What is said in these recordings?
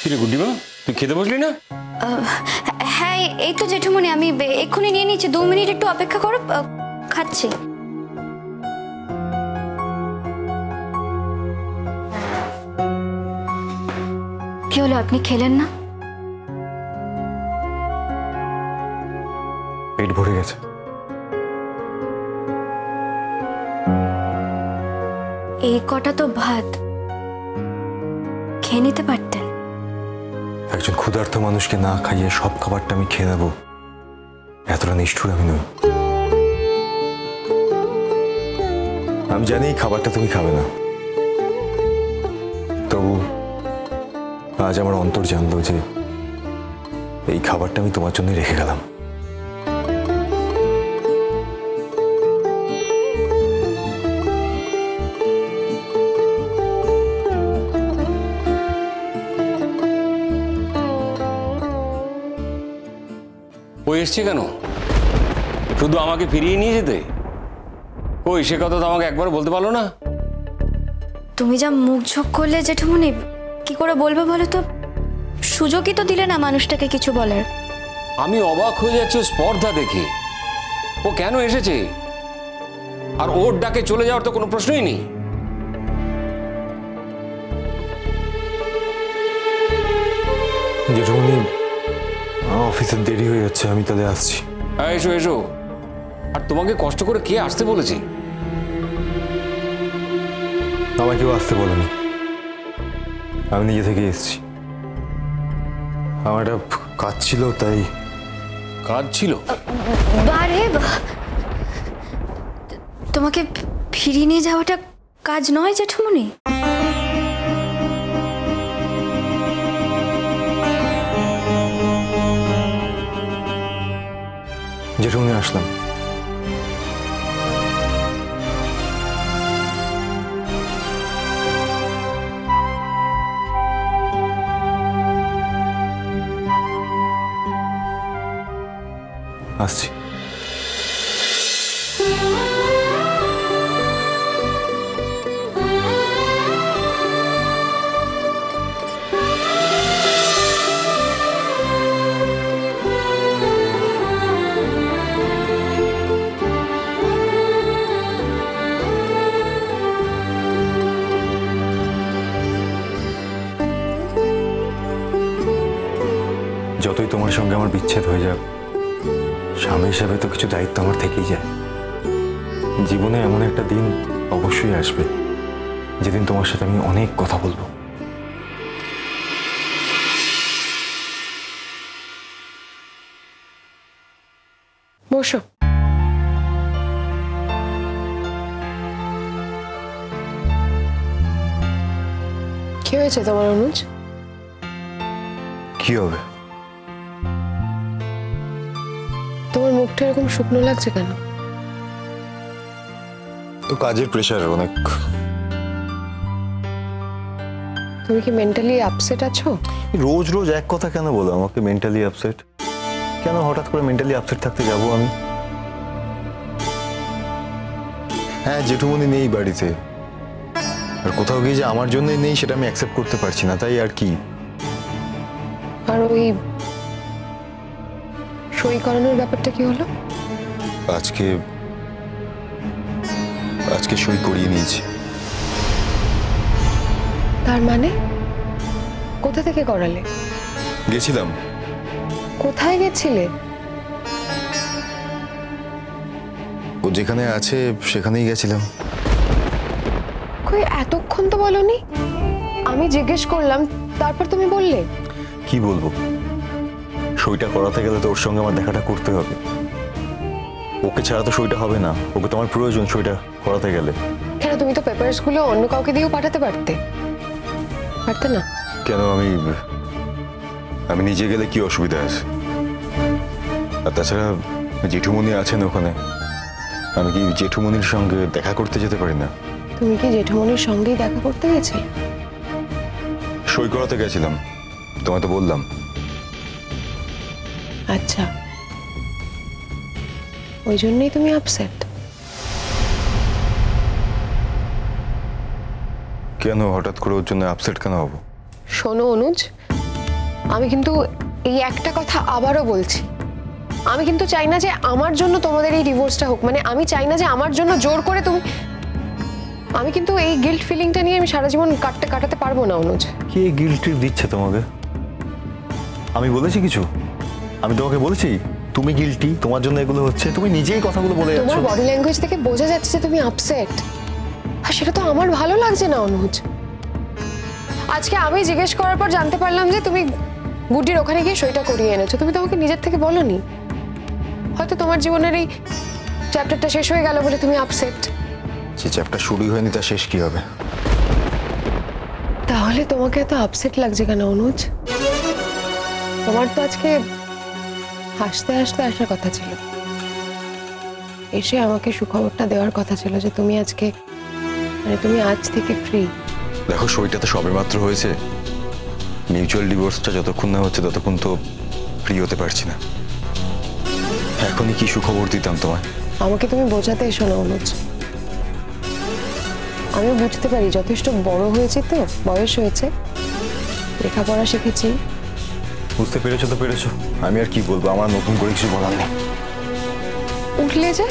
কিরে গুড্ডিমা, তুই খেতে বসলি না? হ্যাঁ এই তো জেঠুমনি, আমি এক্ষুনি নিয়ে নিচ্ছি, 2 মিনিট একটু অপেক্ষা করো, খাচ্ছি। কি হলো, আপনি খেলেন না? পেট ভরে গেছে। এই কটা তো ভাত খেয়ে নিতে পারতেন। একজন ক্ষুধার্ত মানুষকে না খাইয়ে সব খাবারটা আমি খেয়ে নেবো, এতটা নিষ্ঠুর আমি নই। আমি জানি এই খাবারটা তুমি খাবে না, তবু আজ আমার অন্তর জানলো যে এই খাবারটা আমি তোমার জন্য রেখে গেলাম। ও এসছে কেন? শুধু আমাকে ফিরিয়ে নিয়ে যেতে? ওই সে কথা তো আমাকে একবার বলতে পারলো না? তুমি যা মুখ ঝোঁক করলে জেঠুমনি, কি করে বলবে বলো তো? সুযোগই তো দিলে না মানুষটাকে কিছু বলার। আমি অবাক হয়ে যাচ্ছি স্পর্ধা দেখে। ও কেন এসেছে? আর ওর ডাকে চলে যাওয়ার তো কোনো প্রশ্নই নেই। জেঠুমনি, অফিসের দেরি হয়ে যাচ্ছে, আমি তাহলে আসছি। হ্যাঁ এসো এসো। আর তোমাকে কষ্ট করে কে আসতে বলেছি? আমাকেও আসতে বলেনি, আমি নিজে থেকে এসেছি। আমার একটা কাজ ছিল, তাই। কাজ ছিল? বারে তোমাকে ফিরিয়ে নিয়ে যাওয়াটা কাজ নয় জেঠুমনি। জেঠুমনি, আসলাম। আসছি। যতই তোমার সঙ্গে আমার বিচ্ছেদ হয়ে যাক, স্বামী হিসাবে তো কিছু দায়িত্ব আমার থেকেই যায়। জীবনে এমন একটা দিন অবশ্যই আসবে যেদিন তোমার সাথে আমি অনেক কথা বলবো। বসো। কি হয়েছে তোমার অনুজ? কি হবে? তোমার মুখটা এরকম শুকনো লাগছে কেন? তো কাজের প্রেশার অনেক। তুমি কি মেন্টালি আপসেট আছো? রোজ রোজ এক কথা কেন বলো আমাকে মেন্টালি আপসেট? কেন হঠাৎ করে মেন্টালি আপসেট থাকতে যাবো আমি? হ্যাঁ, জেঠুমনি নেই বাড়িতে, আর কোথাও গিয়ে যে আমার জন্যই নেই সেটা আমি অ্যাকসেপ্ট করতে পারছি না, তাই আর কি। আর ওই সই করানোর ব্যাপারটা কি হলো? আজকে সই করিয়ে নিয়েছি। তার মানে কোথা থেকে করালে? গেছিলাম। কোথায় গেছিলে? ও যেখানে আছে সেখানেই গেছিলাম। কই এতক্ষণ তো বলনি? আমি জিজ্ঞেস করলাম, তারপর তুমি বললে। কি বলবো? সইটা করাতে গেলে তো ওর সঙ্গে আমার দেখাটা করতে হবে। ওকে ছাড়া তো সইটা হবে না, ওকে তো আমার প্রয়োজন সইটা করাতে গেলে। কেন, তুমি তো পেপারস গুলো অন্য কাউকে দিয়েও পাঠাতে পারতে না? কেন, আমি নিজে গেলে কি অসুবিধা আছে? আর তাছাড়া জেঠুমনি আছেন ওখানে, আমি কি জেঠুমনির সঙ্গে দেখা করতে যেতে পারি না? তুমি কি জেঠুমনির সঙ্গেই দেখা করতে গেছিলে? সই করাতে গেছিলাম, তোমায় তো বললাম। আচ্ছা, ওই জন্যই তুমি আপসেট? কেন হঠাৎ করে ওর জন্য আপসেট কেন হব? শোনো অনুজ, আমি কিন্তু এই একটা কথা আবারও বলছি, আমি কিন্তু চাই না যে আমার জন্য তোমাদের এই ডিভোর্সটা হোক, মানে আমি চাই না যে আমার জন্য জোর করে তুমি, আমি কিন্তু এই গিল্ট ফিলিংটা নিয়ে আমি সারা জীবন কাটাতে পারবো না অনুজ। কে গিল্ট ট্রিপ দিচ্ছে তোমাকে? আমি বলেছি কিছু? আমি তোমাকে বলেছি তুমি গিল্টি, তোমার জন্য এগুলো হচ্ছে? তুমি নিজেই কথাগুলো বলে যাচ্ছ। তোমার বডি ল্যাঙ্গুয়েজ থেকে বোঝা যাচ্ছে যে তুমি আপসেট, আর সেটা তো আমার ভালো লাগছে না অনুজ। আজকে আমি জিজ্ঞেস করার পর জানতে পারলাম যে তুমি গুড্ডির ওখানে গিয়ে সইটা করিয়ে এনেছো, তুমি তোমাকে নিজের থেকে বলোনি। হয়তো তোমার জীবনের এই চ্যাপ্টারটা শেষ হয়ে গেল বলে তুমি আপসেট। যে চ্যাপ্টার শুরুই হয়নি তার শেষ কি হবে? তাহলে তোমাকে এত আপসেট লাগছে কেন অনুজ? তোমার তো আজকে হাসতে হাসতে আসার কথা ছিল, এসে আমাকে সুখবরটা দেওয়ার কথা ছিল যে তুমি আজকে, মানে তুমি আজ থেকে ফ্রি। দেখো সইটা তো সবে মাত্র হয়েছে, মিউচুয়াল ডিভোর্সটা যতক্ষণ না হচ্ছে ততক্ষণ তো ফ্রি হতে পারছি না। এখনই কি সুখবর দিতাম তোমায়? আমাকে তুমি বোঝাতে এসো না অনুজ, আমি বুঝতে পারি যথেষ্ট বড় হয়েছি, তো বয়স হয়েছে, লেখাপড়া শিখেছি। বুঝতে পেরেছো তো পেরেছো, আমি আর কি বলবো, আমার নতুন করে কিছু বলার নেই। উঠলে যে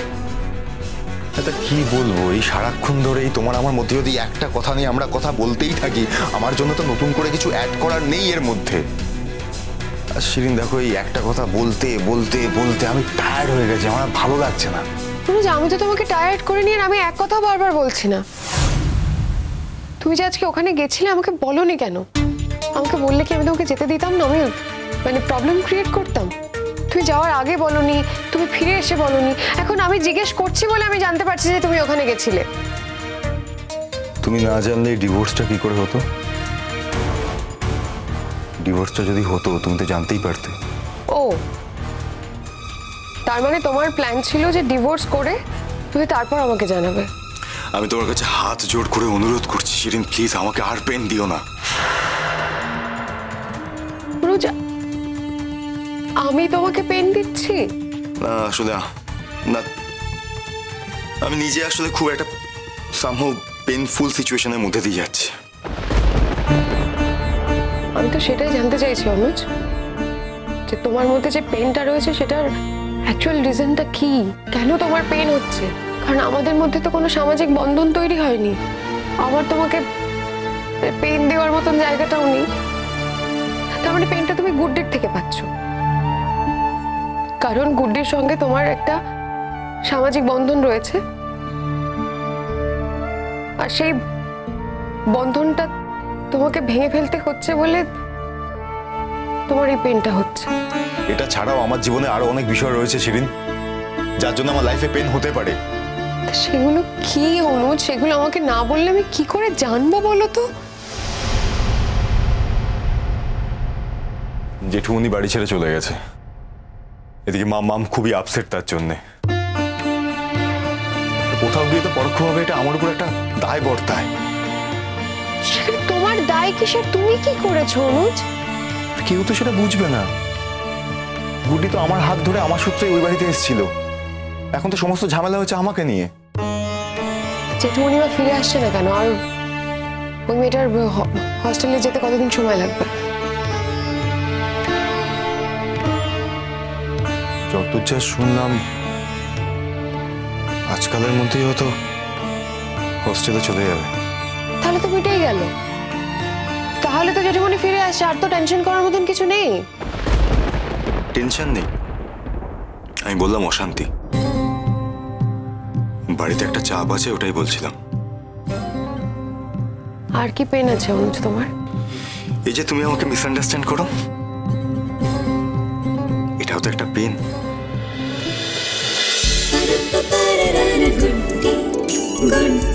এটা কি বলবো, এই সারাক্ষণ ধরেই তোমার আমার মধ্যে যদি একটা কথা নিয়ে আমরা কথা বলতেই থাকি, আমার জন্য তো নতুন করে কিছু অ্যাড করার নেই এর মধ্যে। আর শিরিন দেখো, এই একটা কথা বলতে বলতে বলতে আমি টায়ার্ড হয়ে গেছি, আমার আর ভালো লাগছে না। অনুজ, আমি তো তোমাকে টায়ার্ড করে নিয়ে আমি এক কথা বারবার বলছি না। তুমি যে আজকে ওখানে গেছিলে আমাকে বলোনি কেন? আমাকে বললে কি আমি তোমাকে যেতে দিতাম না? আমি মানে প্রবলেম ক্রিয়েট করতাম? তুমি যাওয়ার আগে বলোনি, তুমি ফিরে এসে বলোনি, এখন আমি জিজ্ঞেস করছি বলে আমি জানতে পারছি যে তুমি ওখানে গেছিলে। তুমি না জানলে ডিভোর্সটা কি করে হতো? ডিভোর্সটা যদি হতো তুমি তো জানতেই পারতে। ও, তার মানে তোমার প্ল্যান ছিল যে ডিভোর্স করে তুমি তারপর আমাকে জানাবে? আমি তোমার কাছে হাত জোড় করে অনুরোধ করছি শিরিন, প্লিজ আমাকে আর পেন দিও না। অনুজ, আমি তোমাকে পেন দিচ্ছি? না আসলে না, আমি নিজে আসলে খুব একটা সামহাউ পেইনফুল সিচুয়েশনের মধ্যে দিয়ে যাচ্ছি। আমি তো সেটাই জানতে চাইছি অনুজ, যে তোমার মধ্যে যে পেনটা রয়েছে সেটার অ্যাকচুয়াল রিজনটা কি, কেন তোমার পেন হচ্ছে? কারণ আমাদের মধ্যে তো কোনো সামাজিক বন্ধন তৈরি হয়নি, আমার তোমাকে পেন দেওয়ার মতন জায়গাটাও নেই। তার মানে পেনটা তুমি গুড্ডির থেকে পাচ্ছ, কারণ গুড্ডির সঙ্গে তোমার একটা সামাজিক বন্ধন রয়েছে, আর সেই বন্ধনটা তোমাকে ভেঙে ফেলতে হচ্ছে বলে তোমার এই পেনটা হচ্ছে। এটা ছাড়াও আমার জীবনে আরো অনেক বিষয় রয়েছে শিরিন, যার জন্য আমার লাইফে পেন হতে পারে। সেগুলো কি অনুজ? সেগুলো আমাকে না বললে আমি কি করে জানবো বলো তো? জেঠুমনি বাড়ি ছেড়ে চলে গেছে, এদিকে মাম খুবই আপসেট তার জন্যে। কোথাও গিয়ে তো পরোক্ষভাবে এটা আমার উপর একটা দায় বর্তায়। সেখানে তোমার দায় কিসের? তুমি কি করেছো অনুজ? কেউ তো সেটা বুঝবে না। গুড্ডি তো আমার হাত ধরে আমার সূত্রে ওই বাড়িতে এসেছিল, এখন তো সমস্ত ঝামেলা হচ্ছে আমাকে নিয়ে। জেঠুমণিমা ফিরে আসছে না কেন? আর ওই মেয়েটার হস্টেলে যেতে কতদিন সময় লাগবে? যত যা শুনলাম আজকালের মধ্যেই হয়তো হোস্টেলে চলে যাবে। তাহলে তো মিটেই গেল, তাহলে তো জেঠুমণি ফিরে আসছে, আর তো টেনশন করার মতন কিছু নেই। টেনশন নেই, আমি বললাম অশান্তি। বাড়িতে একটা চাপ আছে, ওটাই বলছিলাম। আর কি পেন আছে অনুজ তোমার? এই যে তুমি আমাকে মিসআন্ডারস্ট্যান্ড করো, এটাও তো একটা পেন। Good